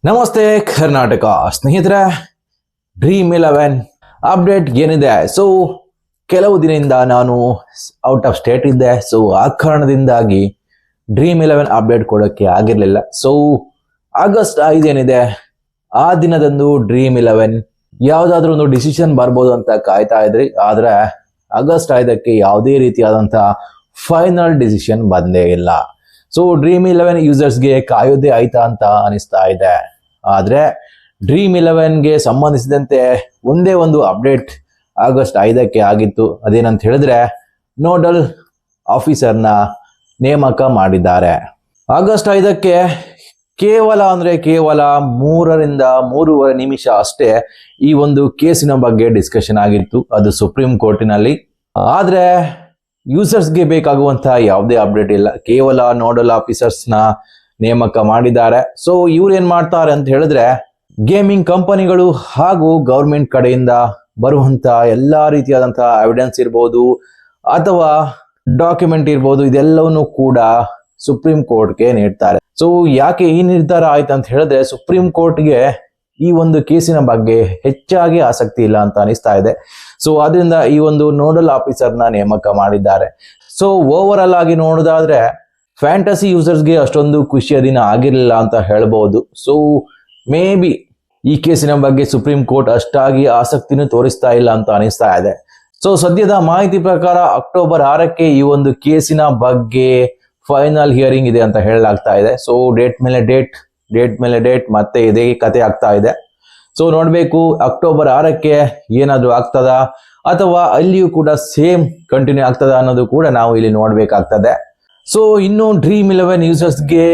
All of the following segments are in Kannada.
ನಮಸ್ತೆ ಕರ್ನಾಟಕ ಸ್ನೇಹಿತರೆ, ಡ್ರೀಮ್11 ಅಪ್ಡೇಟ್ ಏನಿದೆ. ಸೊ ಕೆಲವು ದಿನದಿಂದ ನಾನು ಔಟ್ ಆಫ್ ಸ್ಟೇಟ್ ಇದ್ದೆ. ಸೊ ಆ ಕಾರಣದಿಂದಾಗಿ ಡ್ರೀಮ್11 ಅಪ್ಡೇಟ್ ಕೊಡೋಕ್ಕೆ ಆಗಿರಲಿಲ್ಲ. ಸೊ ಆಗಸ್ಟ್ 5 ಏನಿದೆ ಆ ದಿನದಂದು ಡ್ರೀಮ್11 ಯಾವುದಾದ್ರೂ ಒಂದು ಡಿಸಿಷನ್ ಬರ್ಬೋದು ಅಂತ ಕಾಯ್ತಾ ಇದ್ರಿ. ಆದ್ರೆ ಆಗಸ್ಟ್ 5ಕ್ಕೆ ಯಾವುದೇ ರೀತಿಯಾದಂಥ ಫೈನಲ್ ಡಿಸಿಷನ್ ಬಂದೇ ಇಲ್ಲ. ಸೊ ಡ್ರೀಮ್11 ಯೂಸರ್ಸ್ಗೆ ಕಾಯೋದೇ ಆಯ್ತಾ ಅಂತ ಅನಿಸ್ತಾ ಇದೆ. ಆದ್ರೆ ಡ್ರೀಮ್11ಗೆ ಸಂಬಂಧಿಸಿದಂತೆ ಒಂದೇ ಒಂದು ಅಪ್ಡೇಟ್ ಆಗಸ್ಟ್ 5ಕ್ಕೆ ಆಗಿತ್ತು. ಅದೇನಂತ ಹೇಳಿದ್ರೆ, ನೋಡಲ್ ಆಫೀಸರ್ನ ನೇಮಕ ಮಾಡಿದ್ದಾರೆ. ಆಗಸ್ಟ್ 5ಕ್ಕೆ ಕೇವಲ 3 ರಿಂದ 3.5 ನಿಮಿಷ ಅಷ್ಟೇ ಈ ಒಂದು ಕೇಸಿನ ಬಗ್ಗೆ ಡಿಸ್ಕಷನ್ ಆಗಿತ್ತು, ಅದು ಸುಪ್ರೀಂ ಕೋರ್ಟಿನಲ್ಲಿ. ಆದ್ರೆ ಯೂಸರ್ಸ್ಗೆ ಬೇಕಾಗುವಂತಹ ಯಾವುದೇ ಅಪ್ಡೇಟ್ ಇಲ್ಲ. ಕೇವಲ ನೋಡಲ್ ಆಫೀಸರ್ಸ್ನ ನೇಮಕ ಮಾಡಿದ್ದಾರೆ. ಸೊ ಇವ್ರು ಏನ್ ಮಾಡ್ತಾರೆ ಅಂತ ಹೇಳಿದ್ರೆ, ಗೇಮಿಂಗ್ ಕಂಪನಿಗಳು ಹಾಗೂ ಗೌರ್ಮೆಂಟ್ ಕಡೆಯಿಂದ ಬರುವಂತ ಎಲ್ಲಾ ರೀತಿಯಾದಂತಹ ಎವಿಡೆನ್ಸ್ ಇರ್ಬೋದು ಅಥವಾ ಡಾಕ್ಯುಮೆಂಟ್ ಇರ್ಬೋದು, ಇದೆಲ್ಲವನ್ನು ಕೂಡ ಸುಪ್ರೀಂ ಕೋರ್ಟ್ಗೆ ನೀಡ್ತಾರೆ. ಸೊ ಯಾಕೆ ಈ ನಿರ್ಧಾರ ಆಯ್ತು ಅಂತ ಹೇಳಿದ್ರೆ, ಸುಪ್ರೀಂ ಕೋರ್ಟ್ಗೆ ಈ ಒಂದು ಕೇಸಿನ ಬಗ್ಗೆ ಹೆಚ್ಚಾಗಿ ಆಸಕ್ತಿ ಇಲ್ಲ ಅಂತ ಅನಿಸ್ತಾ ಇದೆ. ಸೊ ಅದರಿಂದ ಈ ಒಂದು ನೋಡಲ್ ಆಫೀಸರ್ನ ನೇಮಕ ಮಾಡಿದ್ದಾರೆ. ಸೊ ಓವರ್ ಆಲ್ ಆಗಿ ನೋಡೋದಾದ್ರೆ ಫ್ಯಾಂಟಸಿ ಯೂಸರ್ಸ್ಗೆ ಅಷ್ಟೊಂದು ಖುಷಿಯ ದಿನ ಆಗಿರಲಿಲ್ಲ ಅಂತ ಹೇಳ್ಬಹುದು. ಸೊ ಮೇ ಬಿ ಈ ಕೇಸಿನ ಬಗ್ಗೆ ಸುಪ್ರೀಂ ಕೋರ್ಟ್ ಅಷ್ಟಾಗಿ ಆಸಕ್ತಿನೂ ತೋರಿಸ್ತಾ ಇಲ್ಲ ಅಂತ ಅನಿಸ್ತಾ ಇದೆ. ಸೊ ಸದ್ಯದ ಮಾಹಿತಿ ಪ್ರಕಾರ ಅಕ್ಟೋಬರ್ 6ಕ್ಕೆ ಈ ಒಂದು ಕೇಸಿನ ಬಗ್ಗೆ ಫೈನಲ್ ಹಿಯರಿಂಗ್ ಇದೆ ಅಂತ ಹೇಳಲಾಗ್ತಾ ಇದೆ. ಸೊ ಡೇಟ್ ಮೇಲೆ ಡೇಟ್ ಮತ್ತೆ ಇದೇ ಕತೆ ಆಗ್ತಾ ಇದೆ. ಸೊ ನೋಡ್ಬೇಕು ಅಕ್ಟೋಬರ್ 6ಕ್ಕೆ ಏನಾದ್ರೂ ಆಗ್ತದ ಅಥವಾ ಅಲ್ಲಿಯೂ ಕೂಡ ಸೇಮ್ ಕಂಟಿನ್ಯೂ ಆಗ್ತದ ಅನ್ನೋದು ಕೂಡ ನಾವು ಇಲ್ಲಿ ನೋಡ್ಬೇಕಾಗ್ತದೆ. ಸೊ ಇನ್ನು ಡ್ರೀಮ್11 ಯೂಸರ್ಸ್ಗೆ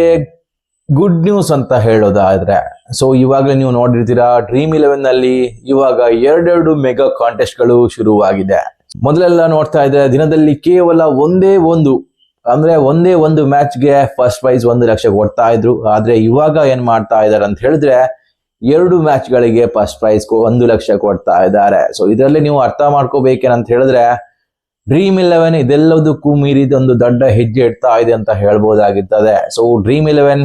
ಗುಡ್ ನ್ಯೂಸ್ ಅಂತ ಹೇಳೋದಾದ್ರೆ, ಸೊ ಇವಾಗಲೇ ನೀವು ನೋಡಿರ್ತೀರಾ, ಡ್ರೀಮ್11 ನಲ್ಲಿ ಇವಾಗ 2 ಮೆಗಾ ಕಾಂಟೆಸ್ಟ್ಗಳು ಶುರುವಾಗಿದೆ. ಮೊದಲೆಲ್ಲ ನೋಡ್ತಾ ಇದ್ರೆ ದಿನದಲ್ಲಿ ಕೇವಲ ಒಂದೇ ಒಂದು ಮ್ಯಾಚ್ಗೆ ಫಸ್ಟ್ ಪ್ರೈಸ್ 1 ಲಕ್ಷ ಕೊಡ್ತಾ ಇದ್ರು. ಆದ್ರೆ ಇವಾಗ ಏನ್ ಮಾಡ್ತಾ ಇದಾರೆ ಅಂತ ಹೇಳಿದ್ರೆ, 2 ಮ್ಯಾಚ್ಗಳಿಗೆ ಫಸ್ಟ್ ಪ್ರೈಸ್ 1 ಲಕ್ಷ ಕೊಡ್ತಾ ಇದ್ದಾರೆ. ಸೊ ಇದರಲ್ಲಿ ನೀವು ಅರ್ಥ ಮಾಡ್ಕೋಬೇಕೇನಂತ ಹೇಳಿದ್ರೆ, ಡ್ರೀಮ್11 ಇದೆಲ್ಲದಕ್ಕೂ ಮೀರಿದೊಂದು ದೊಡ್ಡ ಹೆಜ್ಜೆ ಇಡ್ತಾ ಇದೆ ಅಂತ ಹೇಳ್ಬೋದಾಗಿರ್ತದೆ. So Dream eleven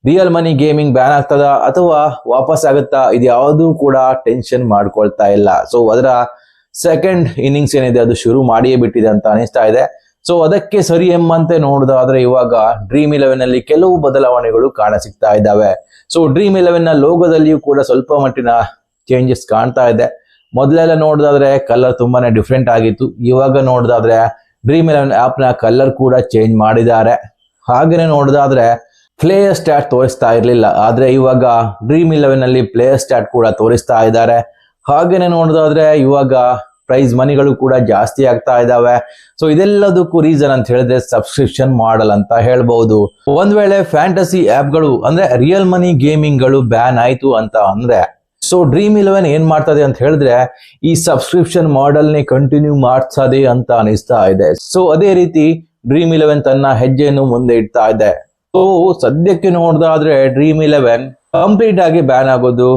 real money gaming ban ಆಗ್ತದ ಅಥವಾ ವಾಪಸ್ ಆಗುತ್ತಾ, ಇದು ಯಾವುದೂ ಕೂಡ ಟೆನ್ಷನ್ ಮಾಡ್ಕೊಳ್ತಾ ಇಲ್ಲ. ಸೊ ಅದರ ಸೆಕೆಂಡ್ ಇನ್ನಿಂಗ್ಸ್ ಏನಿದೆ ಅದು ಶುರು ಮಾಡಿಯೇ ಬಿಟ್ಟಿದೆ ಅಂತ ಅನಿಸ್ತಾ ಇದೆ. ಸೊ ಅದಕ್ಕೆ ಸರಿ ಎಂಬಂತೆ ನೋಡೋದಾದ್ರೆ ಇವಾಗ ಡ್ರೀಮ್11 ನಲ್ಲಿ ಕೆಲವು ಬದಲಾವಣೆಗಳು ಕಾಣ ಸಿಗ್ತಾ ಇದ್ದಾವೆ. ಸೊ ಡ್ರೀಮ್11 ನ ಲೋಗೋದಲ್ಲಿಯೂ ಕೂಡ ಸ್ವಲ್ಪ ಮಟ್ಟಿನ ಚೇಂಜಸ್ ಕಾಣ್ತಾ ಇದೆ. ಮೊದಲೆಲ್ಲ ನೋಡೋದಾದ್ರೆ ಕಲರ್ ತುಂಬಾನೇ ಡಿಫ್ರೆಂಟ್ ಆಗಿತ್ತು. ಇವಾಗ ನೋಡೋದಾದ್ರೆ ಡ್ರೀಮ್11 ಆಪ್ ನ ಕಲರ್ ಕೂಡ ಚೇಂಜ್ ಮಾಡಿದ್ದಾರೆ. ಹಾಗೇನೆ ನೋಡೋದಾದ್ರೆ ಪ್ಲೇಯರ್ ಸ್ಟಾಟ್ ತೋರಿಸ್ತಾ ಇರ್ಲಿಲ್ಲ, ಆದ್ರೆ ಇವಾಗ ಡ್ರೀಮ್11 ನಲ್ಲಿ ಪ್ಲೇಯರ್ ಸ್ಟಾಟ್ ಕೂಡ ತೋರಿಸ್ತಾ ಇದ್ದಾರೆ. ಹಾಗೇನೆ ನೋಡೋದಾದ್ರೆ ಇವಾಗ ಪ್ರೈಸ್ ಮನಿಗಳು ಕೂಡ ಜಾಸ್ತಿ ಆಗ್ತಾ ಇದಾವೆ. ಸೊ ಇದೆಲ್ಲದಕ್ಕೂ ರೀಸನ್ ಅಂತ ಹೇಳಿದ್ರೆ ಸಬ್ಸ್ಕ್ರಿಪ್ಷನ್ ಮಾಡಲ್ ಅಂತ ಹೇಳ್ಬಹುದು. ಒಂದ್ ವೇಳೆ ಫ್ಯಾಂಟಸಿ ಆಪ್ಗಳು ಅಂದ್ರೆ ರಿಯಲ್ ಮನಿ ಗೇಮಿಂಗ್ ಗಳು ಬ್ಯಾನ್ ಆಯ್ತು ಅಂತ ಅಂದ್ರೆ, ಸೊ ಡ್ರೀಮ್11 ಏನ್ ಮಾಡ್ತದೆ ಅಂತ ಹೇಳಿದ್ರೆ ಈ ಸಬ್ಸ್ಕ್ರಿಪ್ಷನ್ ಮಾಡೆಲ್ ನೇ ಕಂಟಿನ್ಯೂ ಮಾಡ್ತದೆ ಅಂತ ಅನಿಸ್ತಾ ಇದೆ. ಸೊ ಅದೇ ರೀತಿ ಡ್ರೀಮ್11 ತನ್ನ ಹೆಜ್ಜೆಯನ್ನು ಮುಂದೆ ಇಡ್ತಾ ಇದೆ. ಸೊ ಸದ್ಯಕ್ಕೆ ನೋಡೋದಾದ್ರೆ ಡ್ರೀಮ್11 ಕಂಪ್ಲೀಟ್ ಆಗಿ ಬ್ಯಾನ್ ಆಗೋದು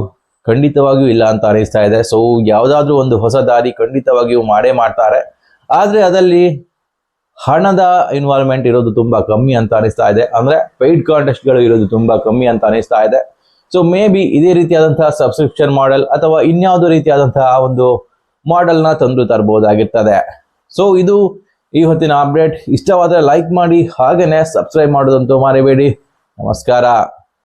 ಖಂಡಿತವಾಗಿಯೂ ಇಲ್ಲ ಅಂತ ಅನಿಸ್ತಾ ಇದೆ. ಸೊ ಯಾವ್ದಾದ್ರು ಒಂದು ಹೊಸ ದಾರಿ ಖಂಡಿತವಾಗಿಯೂ ಮಾಡೇ ಮಾಡ್ತಾರೆ. ಆದ್ರೆ ಅದಲ್ಲಿ ಹಣದ ಇನ್ವಾಲ್ವ್ಮೆಂಟ್ ಇರೋದು ತುಂಬಾ ಕಮ್ಮಿ ಅಂತ ಅನಿಸ್ತಾ ಇದೆ. ಅಂದ್ರೆ ಪೇಯ್ಡ್ ಕಾಂಟೆಸ್ಟ್ ಗಳು ಇರೋದು ತುಂಬಾ ಕಮ್ಮಿ ಅಂತ ಅನಿಸ್ತಾ ಇದೆ. ಸೊ ಮೇ ಬಿ ಇದೇ ರೀತಿಯಾದಂತಹ ಸಬ್ಸ್ಕ್ರಿಪ್ಷನ್ ಮಾಡೆಲ್ ಅಥವಾ ಇನ್ಯಾವುದೋ ರೀತಿಯಾದಂತಹ ಒಂದು ಮಾಡೆಲ್ ನ ತಂದು ತರಬಹುದಾಗಿರ್ತದೆ. ಸೊ ಇದು ಈ ಹೊತ್ತಿನ ಅಪ್ಡೇಟ್. ಇಷ್ಟವಾದರೆ ಲೈಕ್ ಮಾಡಿ, ಹಾಗೇನೆ ಸಬ್ಸ್ಕ್ರೈಬ್ ಮಾಡೋದಂತೂ ಮರಿಬೇಡಿ. ನಮಸ್ಕಾರ.